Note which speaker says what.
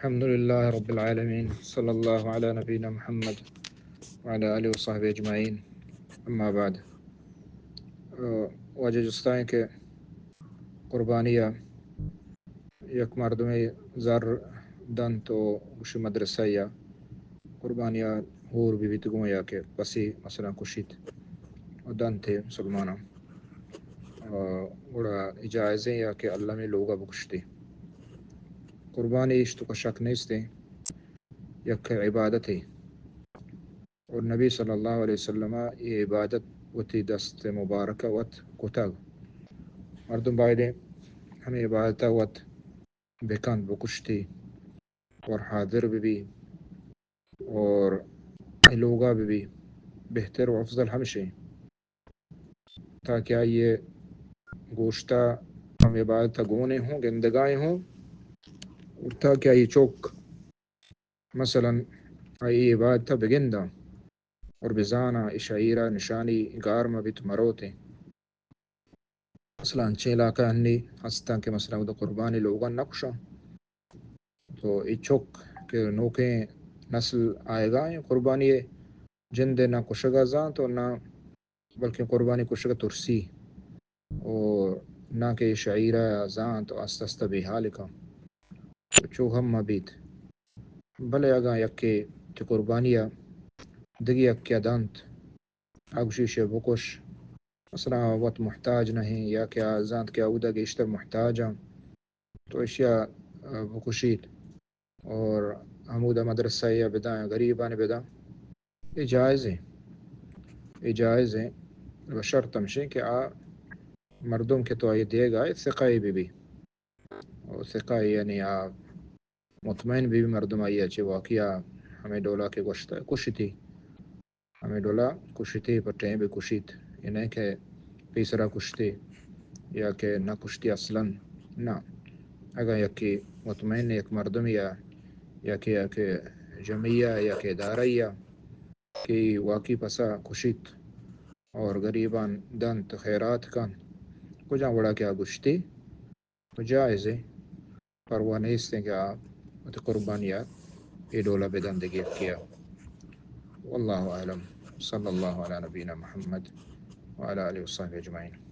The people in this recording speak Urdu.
Speaker 1: الحمد لله رب العالمين صلی اللہ علی نبینا محمد وعلى آله وصحبه اجمعین اما بعد. واجہ جستائیں کہ قربانیہ یک مردم زر دن تو وش مدرسہ یا قربانیہ ہور بھی تگوں یا کہ پسی مثلا کشید و دن تھے مسلمانوں بڑا اجازیں یا کہ اللہ میں لوگا بکشتی قربانی اشتو کا شک نہیں تھے یک عبادت ہے اور نبی صلی اللہ علیہ وسلم یہ عبادت وتی دست مبارکہ وت کتگ مردم بائدے ہمیں عبادت وت بکند بکشتی اور حاضر بھی اور لوگا بھی بہتر و افضل ہمشہ تاکہ یہ گوشتہ ہم عبادت گونے ہوں گندگائیں ہوں اور تاکہ یہ چوک مثلا یہ عبادت بگندہ اور بزانہ اشعیرہ نشانی گارمہ بیت مروتے مثلا انچے علاقہ ہنی ہستا کہ مثلا وہ قربانی لوگا نقشہ تو یہ چوک کہ نوکیں نسل آئے گا قربانی جن دے نہ کشگا زاں تو نہ بلکہ قربانی کشگا ترسی اور نہ کہ شعیرہ زاں تو آستہ بھی حال کا چو ہم مبید بلے اگاں یکے کہ قربانیہ دگی اکیا دانت اگشیش بکش مثلا وقت محتاج نہیں یا کہ زانت کیا اودا گیشتر محتاج ہیں تو اشیاء بکشید اور حمودہ مدرسہ یا بدائیں غریبان بدا یہ جائز ہیں یہ جائز ہیں بشرط تمشیں کہ مردم کے تو یہ دے گا ثقائی بھی اور ثقائی یعنی مطمئن بھی مردم آئی اچھے واقعہ ہمیں ڈولا کے گوشت کشی تھی ہمیں ڈولا کشی تھی پٹیں بھی کشید یہ نہیں کہ پیسرا کشتی یا کہ نہ کشتی اصلاً نہ اگر یکی مطمئن یک مردم یا کہ جمعیہ یا کہ ادارہ کہ واقعی پسا کشید اور غریبان دن خیرات کن کجا بڑا کیا گشتی تو جائز ہے پرواہ نہیں اس نے کیا قربانیات یہ ڈولا بدندگی کیا واللہ اعلم صلی اللہ علی نبینا محمد وعلی آلہ وصحبہ اجمعین.